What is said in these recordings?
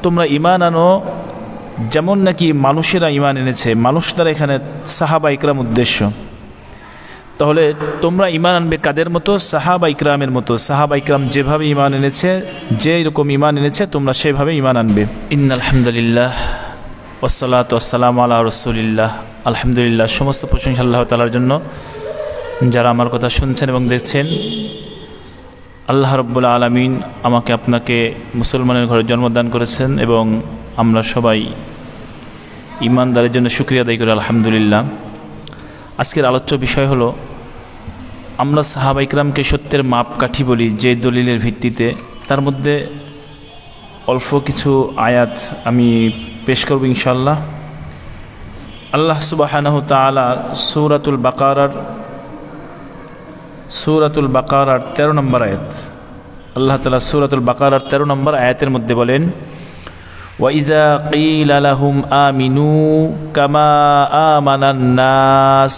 তোমরা ঈমান আনো যেমন নাকি মানুষেরা ঈমান এনেছে। মানুষ দ্বারা এখানে সাহাবা ইকরাম উদ্দেশ্য। তাহলে তোমরা ঈমান আনবে কাদের মতো? সাহাবা ইকরামের মতো। সাহাবা ইকরাম যেভাবে ঈমান এনেছে, যে রকম ঈমান এনেছে তোমরা সেভাবে ঈমান আনবে। ইন্নাল হামদুলিল্লাহ ওয়াসসালাতু ওয়াসসালামু আলা রাসূলিল্লাহ। আলহামদুলিল্লাহ, সমস্ত প্রশংসা আল্লাহ তাআলার জন্য, যারা আমার কথা শুনছেন এবং দেখছেন। আল্লাহ রাব্বুল আলামিন আমাকে আপনাকে মুসলমানের ঘরে জন্মদান করেছেন এবং আমরা সবাই ঈমানদারের জন্য শুকরিয়া আদায় করি আলহামদুলিল্লাহ। আজকের আলোচ্য বিষয় হলো, আমরা সাহাবা ইকরামকে সত্যের মাপকাঠি বলি যে দলিলের ভিত্তিতে। তার মধ্যে অল্প কিছু আয়াত আমি পেশ করব ইনশাআল্লাহ। আল্লাহ সুবহানাহু তাআলা সূরাতুল বাকারার 13 নম্বর আয়াত, আল্লাহ তাআলা সূরাতুল বাকারার 13 নম্বর আয়াতের মধ্যে বলেন, وَإِذَا قِيلَ لَهُمْ آمِنُوا كَمَا آمَنَ النَّاسُ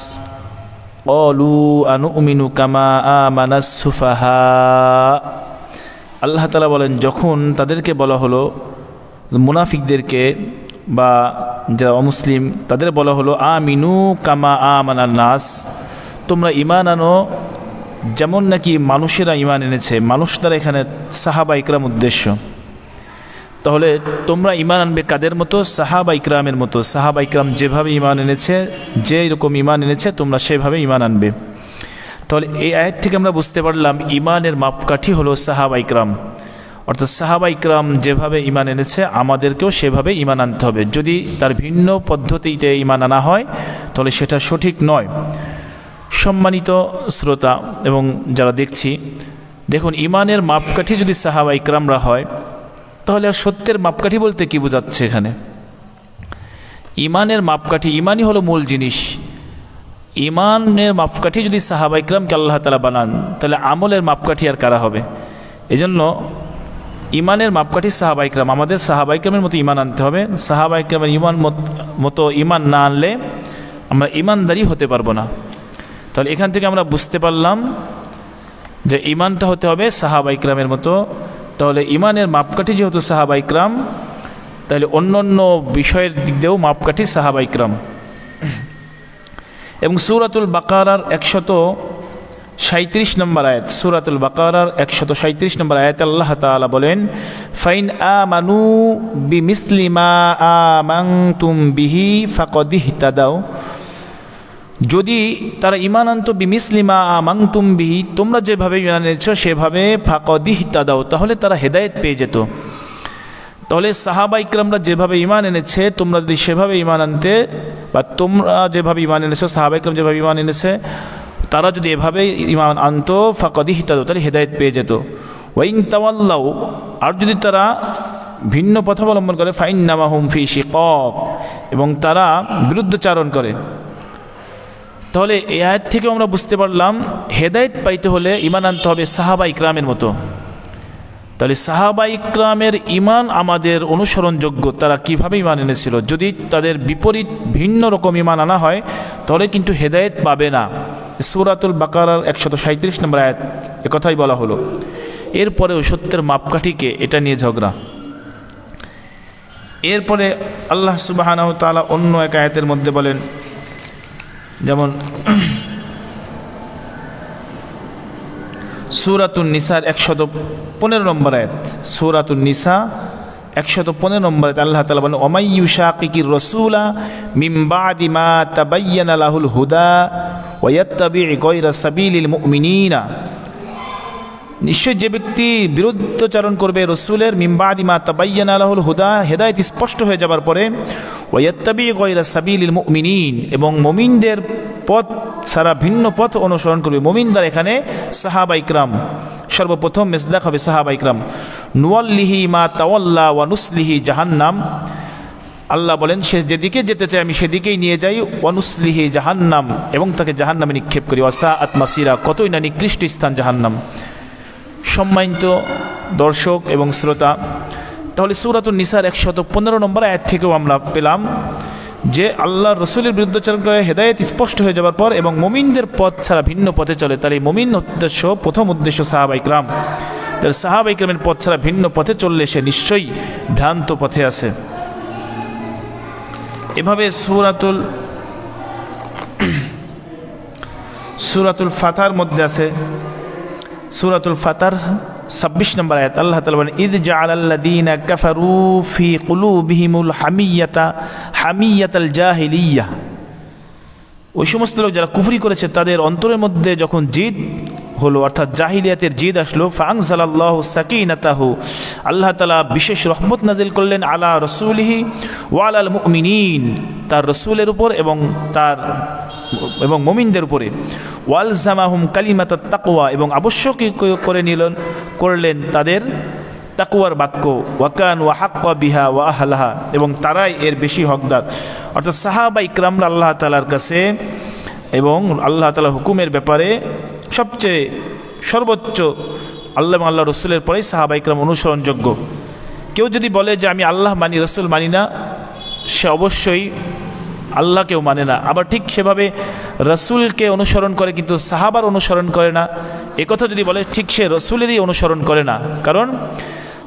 قَالُوا أَنُؤْمِنُ كَمَا آمَنَ السُّفَهَاءُ। আল্লাহ তাআলা বলেন, যখন তাদেরকে বলা হলো, মুনাফিকদেরকে বা যারা অমুসলিম তাদের বলা হলো, আমিনু কামা আমানান নাস, তোমরা ঈমান আনো যেমন নাকি মানুষেরা ঈমান এনেছে। মানুষ দ্বারা এখানে সাহাবা ইকরাম উদ্দেশ্য। তাহলে তোমরা ঈমান আনবে কাদের মতো? সাহাবা ইকরামের মতো। সাহাবা ইকরাম যেভাবে ঈমান এনেছে, যে রকম ঈমান এনেছে তোমরা সেভাবে ঈমান আনবে। তাহলে এই আয়াত থেকে আমরা বুঝতে পারলাম ঈমানের মাপকাঠি হলো সাহাবা ইকরাম। অর্থাৎ সাহাবা ইকরাম যেভাবে ঈমান এনেছে আমাদেরকেও সেভাবে ঈমান আনতে হবে। যদি তার ভিন্ন পদ্ধতিতে ঈমান আনা হয় তাহলে সেটা সঠিক নয়। সম্মানিত শ্রোতা এবং যারা দেখছি, দেখুন, ঈমানের মাপকাঠি যদি সাহাবা ইকরামরা হয় তাহলে আর সত্যের মাপকাঠি বলতে কি বোঝাচ্ছে এখানে? ঈমানের মাপকাঠি, ঈমানই হলো মূল জিনিস। ঈমানের মাপকাঠি যদি সাহাবা ইকরামকে আল্লাহ তাআলা বানান, তাহলে আমলের মাপকাঠি আর কারা হবে? এজন্য ঈমানের মাপকাঠি সাহাবা ইকরাম। আমাদের সাহাবা ইকরামের মতো ঈমান আনতে হবে। সাহাবা ইকরামের মতো ঈমান না আনলে আমরা ঈমানদারি হতে পারবো না। তাহলে এখান থেকে আমরা বুঝতে পারলাম যে ঈমানটা হতে হবে সাহাবা ইকরামের মতো। তাহলে ঈমানের মাপকাঠি যেহেতু সাহাবা ইকরাম, তাহলে অন্য অন্য বিষয়ের দিক দিয়েও মাপকাঠি সাহাবা ইকরাম। এবং সূরাতুল বাকারার 137 নম্বর আয়াত, সূরাতুল বাকারার 137 নম্বর আয়াতে আল্লাহ তাআলা বলেন, ফাইন আমানু বিমিসলি মা আমানতুম বিহি ফাকাদ ইহতাদাও। যদি তারা ঈমান আনতো বিমিসলি মা আমানতুম বিহি, তোমরা যেভাবে ঈমান এনেছো সেভাবে, ফাকাদ ইহতাদাও, তাহলে তারা হেদায়েত পেয়ে যেত। তাহলে সাহাবা ইকরামরা যেভাবে ঈমান এনেছে তোমরা যদি সেভাবে ঈমান আনতে, বা তোমরা যেভাবে ঈমান এনেছো, সাহাবা ইকরাম যেভাবে ঈমান এনেছে তারা যদি এভাবে ঈমান আনতো, ফাকাদ ইহতাদাও, তাহলে হেদায়েত পেয়ে যেত। ওয়াইন তাওয়াল্লাউ, আর যদি তারা ভিন্ন পথ অবলম্বন করে, ফাইন্নামা হুম ফি শিকাক, এবং তারা বিরুদ্ধাচরণ করে। তাহলে এই আয়াত থেকে আমরা বুঝতে পারলাম হেদায়েত পাইতে হলে ঈমান আনতে হবে সাহাবা ইকরামের মতো। তাহলে সাহাবা ইকরামের ঈমান আমাদের অনুসরণযোগ্য। তারা কিভাবে ঈমান এনেছিল, যদি তাদের বিপরীত ভিন্ন রকম ঈমান আনা হয় তাহলে কিন্তু হেদায়েত পাবে না। সূরাতুল বাকারার 137 নম্বর আয়াত একথাই বলা হলো। এরপরেও সত্যের মাপকাঠিকে, এটা নিয়ে ঝগড়া। এরপরে আল্লাহ সুবহানাহু ওয়া তাআলা অন্য এক আয়াতের মধ্যে বলেন, যেমন সূরাতুন নিসার 115 নম্বর আয়াত, সূরাতুন নিসা 115 নম্বর আয়াত আল্লাহ তাআলা বলেন, ওমাই ইউশাকিকির রাসূলা মিন বাদি মা তাবায়্যানা লাহুল হুদা ওয়া ইয়াত্তাবি' গায়রা সাবিলিল মুমিনিনা। নিশ্চয় যে ব্যক্তি বিরুদ্ধাচরণ করবে রসুলের, মিন বাদি মা তাবায়্যানা লাহুল হুদা, হেদায়েত স্পষ্ট হয়ে যাবার পরে, ওয়া ইয়াত্তাবি' গায়রা সাবিলিল মুমিনিন, এবং মুমিনদের পথ ছাড়া ভিন্ন পথ অনুসরণ করবে। মুমিন দ্বারা এখানে সাহাবা ইকরাম, সর্বপ্রথম মেসদাক হবে সাহাবা ইকরাম। নুওয়াল্লিহি মা তাওয়াল্লা ওয়া নুসলিহি জাহান্নাম, আল্লাহ বলেন সে যেদিকে যেতে চায় আমি সেদিকেই নিয়ে যাই। ওয়া নুসলিহি জাহান্নাম, এবং তাকে জাহান্নামে নিক্ষেপ করি। ওয়া সাআত মাসিরা, কতই না নিকৃষ্ট স্থান জাহান্নাম। সম্মানিত দর্শক এবং শ্রোতা, তাহলে সূরাতুন নিসার 115 নম্বর আয়াত থেকেও আমরা পেলাম যে আল্লাহ রসুলের বিরুদ্ধাচরণ করে হেদায়েত স্পষ্ট হয়ে যাবার পর এবং মুমিনদের পথ ছাড়া ভিন্ন পথে চলে, তাহলে মুমিন উদ্দেশ্য, প্রথম উদ্দেশ্য সাহাবা ইকরাম। তাহলে সাহাবা ইকরামের পথ ছাড়া ভিন্ন পথে চললে সে নিশ্চয়ই ভ্রান্ত পথে আছে। এভাবে সূরাতুল ফাতার মধ্যে আছে, সূরাতুল ফাতার 26 নম্বর আয়াত, আল্লাহ তাআলা বলেন ইয জাআলাল্লাযীনা কাফারু ফি কুলুবিহিমুল হামিয়াতাল জাহিলিয়াহ, ওই সমস্ত লোক যারা কুফরি করেছে তাদের অন্তরের মধ্যে যখন জিদ হলো, অর্থাৎ জাহিলিয়াতের জিদ আসলো, ফাআনজালাল্লাহু সাকিনাতাহু, আল্লাহ তাআলা বিশেষ রহমত নাজিল করলেন আলা রাসূলিহি ওয়া আলাল মুমিনিন, তার রাসূলের উপর এবং মুমিনদের উপরে, ওয়ালজামাহুম কালিমাতাত তাকওয়া, এবং আবশ্যক করলেন তাদের তাকওয়ার বাক্য, ওয়াকানু হাক্কা বিহা ওয়া আহলাহা, এবং তারাই এর বেশি হকদার। অর্থাৎ সাহাবা ইকরামরা আল্লাহ তাআলার কাছে এবং আল্লাহ তাআলার হুকুমের ব্যাপারে সবচেয়ে সর্বোচ্চ, আল্লাহ এবং আল্লাহ রসুলের পরেই সাহাবা ইকরাম অনুসরণযোগ্য। কেউ যদি বলে যে আমি আল্লাহ মানি রসুল মানি না, সে অবশ্যই আল্লাহকেও মানে না। আবার ঠিক সেভাবে রসুলকে অনুসরণ করে কিন্তু সাহাবার অনুসরণ করে না, একথা যদি বলে ঠিক সে রসুলেরই অনুসরণ করে না। কারণ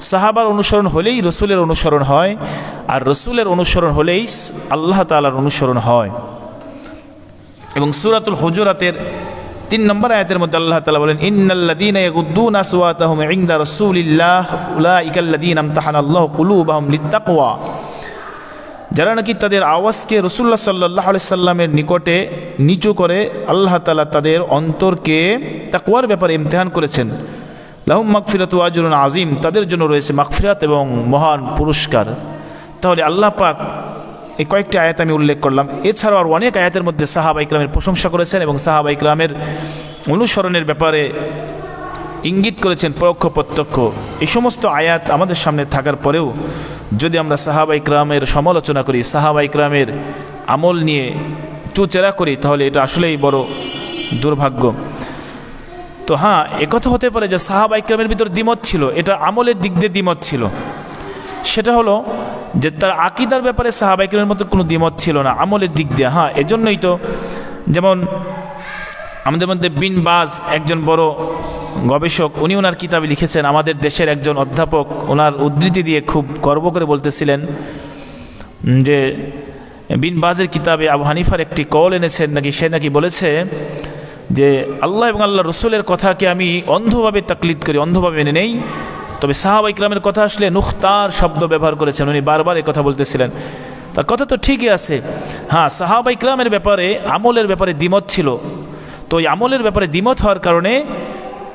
সাহাবার অনুসরণ হলেই রসুলের অনুসরণ হয়, আর রসুলের অনুসরণ হলেই আল্লাহ তাআলার অনুসরণ হয়। এবং সূরাতুল হুজুরাতের 3 নম্বর আয়াতের মধ্যে আল্লাহ তাআলা বলেন ইন্নাল্লাযীনা ইয়াগুদ্দুনা আসওয়াতাহুম ইনদা রাসূলিল্লাহ উলাইকাল্লাযীনা ইমতাহানাল্লাহু কুলুবাহুম লিত্তাকওয়া, যারা নাকি তাদের আওয়াজকে রাসূলুল্লাহ সাল্লাল্লাহু আলাইহি সাল্লামের নিকটে নিচু করে, আল্লাহ তাআলা তাদের অন্তরকে তাকওয়ার ব্যাপারে ইমতিহান করেছেন। লাহুম মাগফিরাতু ওয়া আজরুন আযীম, তাদের জন্য রয়েছে মাগফিরাত এবং মহান পুরস্কার। তাহলে আল্লাহ পাক এই কয়েকটি আয়াত আমি উল্লেখ করলাম, এছাড়াও আর অনেক আয়াতের মধ্যে সাহাবা ইকরামের প্রশংসা করেছেন এবং সাহাবা ইকরামের অনুসরণের ব্যাপারে ইঙ্গিত করেছেন পরোক্ষ প্রত্যক্ষ। এই সমস্ত আয়াত আমাদের সামনে থাকার পরেও যদি আমরা সাহাবা ইকরামের সমালোচনা করি, সাহাবা ইকরামের আমল নিয়ে চুচেরা করি, তাহলে এটা আসলেই বড় দুর্ভাগ্য। তো হ্যাঁ, একথা হতে পারে যে সাহাবা ইকরামের ভিতর দ্বিমত ছিল, এটা আমলের দিক দিয়ে দ্বিমত ছিল। সেটা হলো যে তার আকীদার ব্যাপারে সাহাবা ইকরামের মতো কোনো দ্বিমত ছিল না, আমলের দিক দিয়ে। হ্যাঁ, এজন্যই তো যেমন আমাদের মধ্যে বিন বাজ একজন বড় গবেষক, উনি ওনার কিতাবে লিখেছেন, আমাদের দেশের একজন অধ্যাপক ওনার উদ্ধৃতি দিয়ে খুব গর্ব করে বলতেছিলেন যে বিন বাজের কিতাবে আবু হানিফার একটি কল এনেছেন, নাকি সে নাকি বলেছে যে আল্লাহ এবং আল্লাহ রসুলের কথাকে আমি অন্ধভাবে তাকলিদ করি, অন্ধভাবে মেনে নেই, তবে সাহাবা ইকরামের কথা আসলে নুখতার শব্দ ব্যবহার করেছেন। উনি বারবার এই কথা বলতেছিলেন। তার কথা তো ঠিকই আছে। হ্যাঁ, সাহাবা ইকরামের ব্যাপারে আমলের ব্যাপারে দ্বিমত ছিল, তো এই আমলের ব্যাপারে দ্বিমত হওয়ার কারণে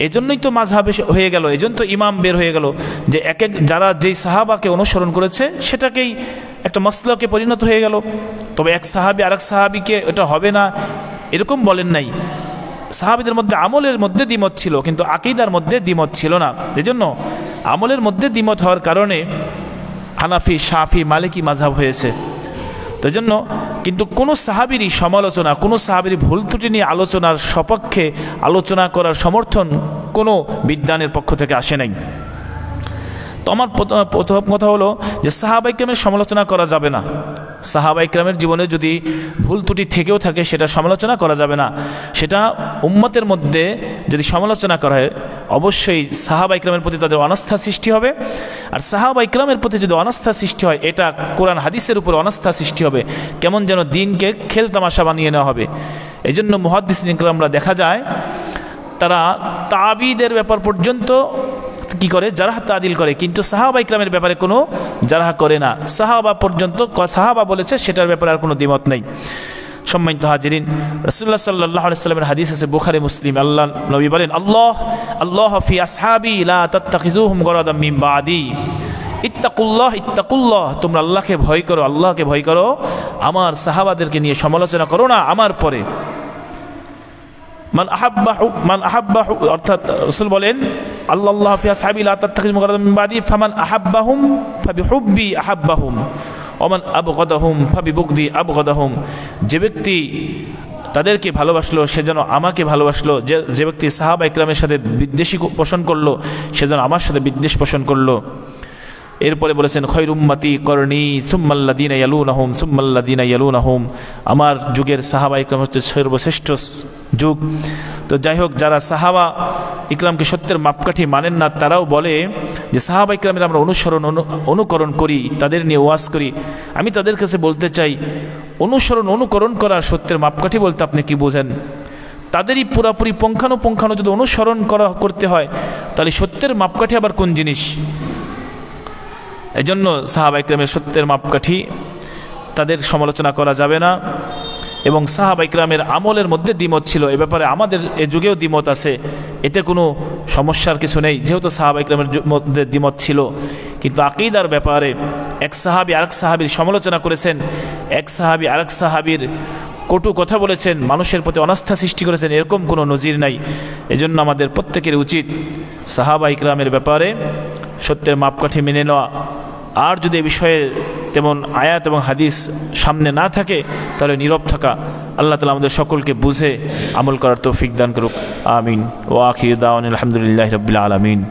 এজন্যই তো মাযহাব হয়ে গেল, এজন্য তো ইমাম বের হয়ে গেল যে যারা যেই সাহাবাকে অনুসরণ করেছে সেটাকেই একটা মাসলাকে পরিণত হয়ে গেল। তবে এক সাহাবী আরেক সাহাবীকে এটা হবে না এরকম বলেন নাই। সাহাবীদের মধ্যে আমলের মধ্যে দ্বিমত ছিল, কিন্তু আকীদার মধ্যে দ্বিমত ছিল না। এজন্য আমলের মধ্যে দ্বিমত হওয়ার কারণে হানাফি, শাফি, মালিকি মাযহাব হয়েছে। তো জন্য কিন্তু কোনো সাহাবীরই সমালোচনা, কোনো সাহাবীর ভুল ত্রুটি নিয়ে আলোচনার সপক্ষে আলোচনা করার সমর্থন কোনো বিদ্বানের পক্ষ থেকে আসে নাই। তো আমার প্রথম কথা হলো যে সাহাবা ইকরামের সমালোচনা করা যাবে না। সাহাবা ইকরামের জীবনে যদি ভুল ত্রুটি থেকেও থাকে সেটা সমালোচনা করা যাবে না। সেটা উম্মতের মধ্যে যদি সমালোচনা করা হয়, অবশ্যই সাহাবা ইকরামের প্রতি তাদের অনাস্থা সৃষ্টি হবে। আর সাহাবা ইকরামের প্রতি যদি অনাস্থা সৃষ্টি হয়, এটা কোরআন হাদিসের উপর অনাস্থা সৃষ্টি হবে, কেমন যেন দিনকে খেলতামাশা বানিয়ে নেওয়া হবে। এই জন্য মুহাদ্দিসিন ইকরামরা দেখা যায় তারা তাবিদের ব্যাপার পর্যন্ত কি করে, জারাহ তাদিল করে, কিন্তু সাহাবা ইকরামের ব্যাপারে কোনো জারাহ করে না। সাহাবা পর্যন্ত সাহাবা বলেছে সেটার ব্যাপারে আর কোনো দ্বিমত নেই। সম্মানিত হাজিরিন, রাসূলুল্লাহ সাল্লাল্লাহু আলাইহি ওয়াসাল্লামের হাদিস আছে বুখারী মুসলিম, আল্লাহ নবী বলেন আল্লাহ ফি আসহাবি লা তাত্তাখিযুহুম গরাদাম মিন বাদি, ইত্তাকুল্লাহ, তোমরা আল্লাহকে ভয় করো, আল্লাহকে ভয় করো, আমার সাহাবাদেরকে নিয়ে সমালোচনা করো না আমার পরে। মান আহাব্বাহু অর্থাৎ রাসূল বলেন আল্লাহ ফি আসহাবি লা তাত্তাখিযুহুম গরাদাম মিন বাদি ফামান আহাব্বাহুম ফাবিহুব্বি আহাব্বাহুম ওমান আবগাদাহুম ফাবিবুগদি আবগাদাহুম, যে ব্যক্তি তাদেরকে ভালোবাসলো সে যেন আমাকে ভালোবাসলো, যে ব্যক্তি সাহাবা ইকরামের সাথে বিদ্বেষী পোষণ করলো সে যেন আমার সাথে বিদ্বেষ পোষণ করলো। এরপরে বলেছেন খৈর উম্মতি করণী সুম্মাল্লাযীনা ইয়ালুনাহুম সুম্মাল্লাযীনা ইয়ালুনাহুম, আমার যুগের সাহাবা ইকরাম হচ্ছে সর্বশ্রেষ্ঠ যুগ। তো যাই হোক, যারা সাহাবা ইকরামকে সত্যের মাপকাঠি মানেন না তারাও বলে যে সাহাবা ইকরামের আমরা অনুকরণ করি, তাদের নিয়ে ওয়াজ করি। আমি তাদের কাছে বলতে চাই, অনুকরণ করা সত্যের মাপকাঠি বলতে আপনি কি বোঝেন? তাদেরই পুরাপুরি পুঙ্খানুপুঙ্খানু যদি অনুসরণ করতে হয় তাহলে সত্যের মাপকাঠি আবার কোন জিনিস? এজন্য সাহাবা ইকরামের সত্যের মাপকাঠি তাদের সমালোচনা করা যাবে না। এবং সাহাবা ইকরামের আমলের মধ্যে দ্বিমত ছিল, এ ব্যাপারে আমাদের এ যুগেও দ্বিমত আছে, এতে কোনো সমস্যার কিছু নেই, যেহেতু সাহাবা ইকরামের মধ্যে দ্বিমত ছিল। কিন্তু আকীদার ব্যাপারে এক সাহাবী আরেক সাহাবীর সমালোচনা করেছেন, এক সাহাবী আরেক সাহাবীর কটু কথা বলেছেন, মানুষের প্রতি অনাস্থা সৃষ্টি করেছেন, এরকম কোনো নজির নাই। এজন্য আমাদের প্রত্যেকের উচিত সাহাবা ইকরামের ব্যাপারে সত্যের মাপকাঠি মেনে নেওয়া। আর যদি এ বিষয়ে তেমন আয়াত এবং হাদিস সামনে না থাকে তাহলে নীরব থাকা। আল্লাহ তাআলা আমাদের সকলকে বুঝে আমল করার তৌফিক দান করুক। আমিন। ওয়া আখিরু দাওয়ানা আলহামদুলিল্লাহি রাব্বিল আলামিন।